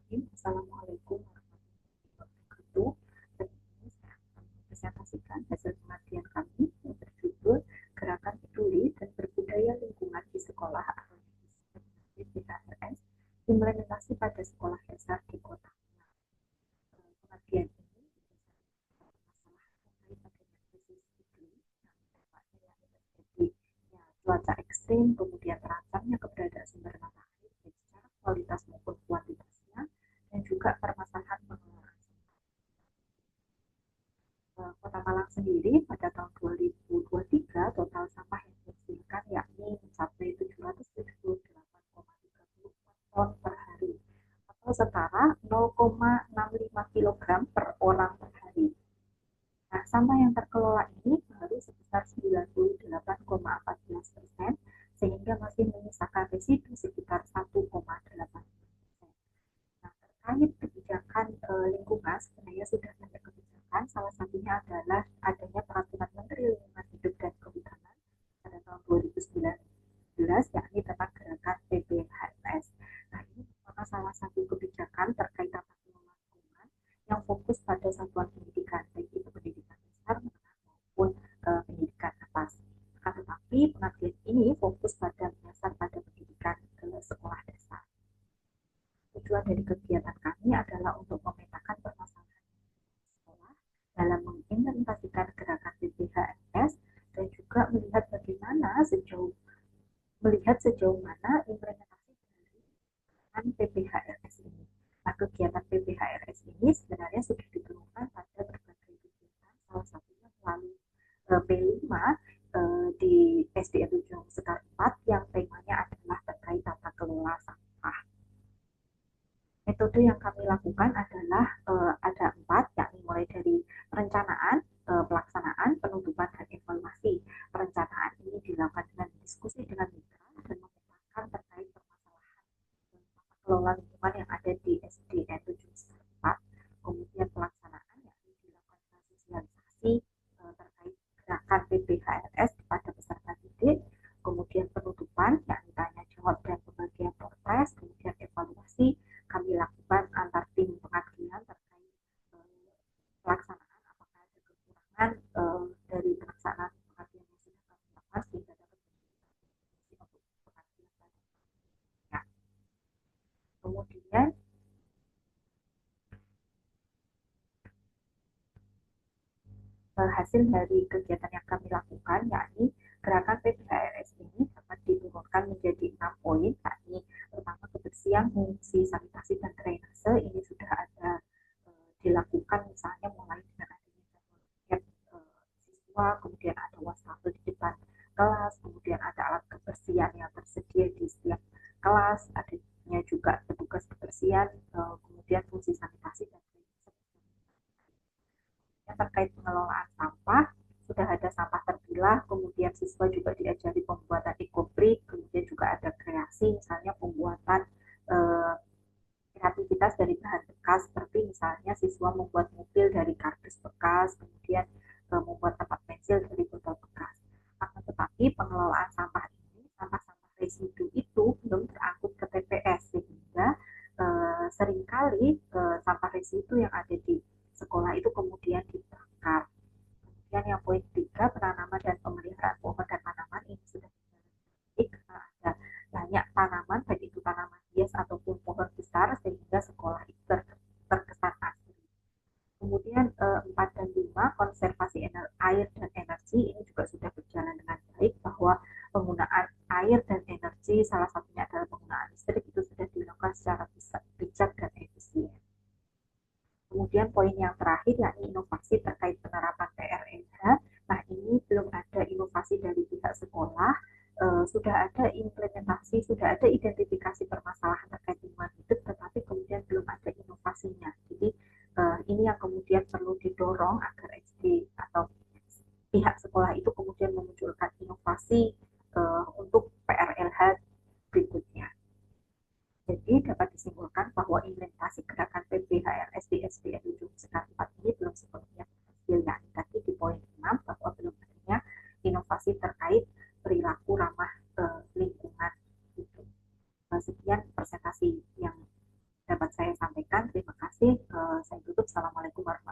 Bismillahirrahmanirrahim. Assalamualaikum warahmatullahi wabarakatuh. Dan ini saya akan mempresentasikan hasil penelitian kami yang berjudul Gerakan Peduli dan Berbudaya Lingkungan di Sekolah atau BHRS implementasi pada sekolah dasar di kota. Penelitian ini masalah terkait adanya krisis iklim yang terjadi cuaca ekstrim, kemudian terancamnya keberadaan sumber mata air baik secara kualitas maupun kuantitasnya, dan juga permasalahan pengelolaan Kota Malang sendiri pada tahun 2023 total sampah yang dihasilkan yakni mencapai 778,34 ton per hari atau setara 0,65 kg per orang per hari. Nah, sampah yang terkelola ini baru sebesar 98,14% sehingga masih menyisakan residu sekitar 1,8%. Nah, terkait kebijakan lingkungan sebenarnya sudah banyak kebijakan. Salah satunya adalah adanya peraturan Menteri Lingkungan Hidup dan Kehutanan pada tahun 2019 yakni tentang gerakan PPHMS. Nah, ini merupakan salah satu kebijakan terkait tata kelola lingkungan yang fokus pada satuan pendidikan, baik itu pendidikan dasar maupun pendidikan atas. Akan tetapi penelitian ini fokus pada menyasar pada pendidikan sekolah dasar. Tujuan dari kegiatan kami adalah untuk memetakan permasalahan sekolah dalam mengimplementasikan gerakan BPHMS dan juga melihat sejauh mana implementasi dari PPHRS ini. Nah, kegiatan PPHRS ini sebenarnya sudah diterapkan pada berbagai kegiatan, salah satunya melalui P5 di SDN Ujung Sekar 4 yang temanya adalah terkait tata kelola sampah. Metode yang kami lakukan adalah ada 4, yakni mulai dari perencanaan, pelaksanaan, penutupan, dan evaluasi. Perencanaan ini dilakukan dengan diskusi dengan mitra dan memetakan terkait permasalahan tata kelola lingkungan yang ada di SDN 7 Kemudian pelaksanaan yakni dilakukan sosialisasi terkait gerakan PPHRS kepada peserta didik. Kemudian penutupan yakni tanya jawab dan pembagian progres. Kemudian evaluasi kami lakukan antar tim pengadilan terkait pelaksanaan apakah ada kekurangan dari pelaksanaan pengadilan yang sudah kami lakukan sehingga dapat untuk pengadilan. Ya. Kemudian hasil dari kegiatan yang kami lakukan yakni gerakan PPHRS ini dapat diturunkan menjadi 6 poin, yakni pertama kebersihan, fungsi sanitasi dan drainase ini sudah ada dilakukan misalnya mulai dengan adanya siswa, kemudian ada wastafel di depan kelas, kemudian ada alat kebersihan yang tersedia di setiap kelas, adanya juga petugas kebersihan, kemudian fungsi sanitasi dan yang terkait pengelolaan sampah, sudah ada sampah terpilah, kemudian siswa juga diajari pembuatan ekobrik, kemudian juga ada kreasi, misalnya pembuatan kreativitas dari bahan bekas, seperti misalnya siswa membuat mobil dari kardus bekas, kemudian membuat tempat pensil dari botol bekas. Akan tetapi pengelolaan sampah ini, sampah-sampah residu itu belum terangkut ke TPS, sehingga seringkali sampah residu yang ada di sekolah itu kemudian dibakar. Kemudian yang poin 3, penanaman dan pemeliharaan pohon dan tanaman ini sudah baik karena ada banyak tanaman, baik itu tanaman hias ataupun pohon besar, sehingga sekolah itu terkesan asri. Kemudian 4 dan 5, konservasi air dan energi ini juga sudah berjalan dengan baik, bahwa penggunaan air dan energi salah satunya adalah penggunaan listrik itu sudah dilakukan secara bijak dan efisien. Kemudian poin yang terakhir yakni inovasi terkait penerapan PRLH. Nah, ini belum ada inovasi dari pihak sekolah, sudah ada implementasi, sudah ada identifikasi permasalahan terkait lingkungan hidup, tetapi kemudian belum ada inovasinya. Jadi ini yang kemudian perlu didorong agar SD atau pihak sekolah itu kemudian memunculkan inovasi untuk PRLH berikutnya. Jadi dapat disimpulkan bahwa implementasi gerakan PPHRS di SDN Ujung Sekar 4 ini belum sepenuhnya berhasil, yakni tadi di poin 6 bahwa belum adanya inovasi terkait perilaku ramah lingkungan. Sekian presentasi yang dapat saya sampaikan. Terima kasih. Saya tutup. Assalamualaikum warahmatullahi wabarakatuh.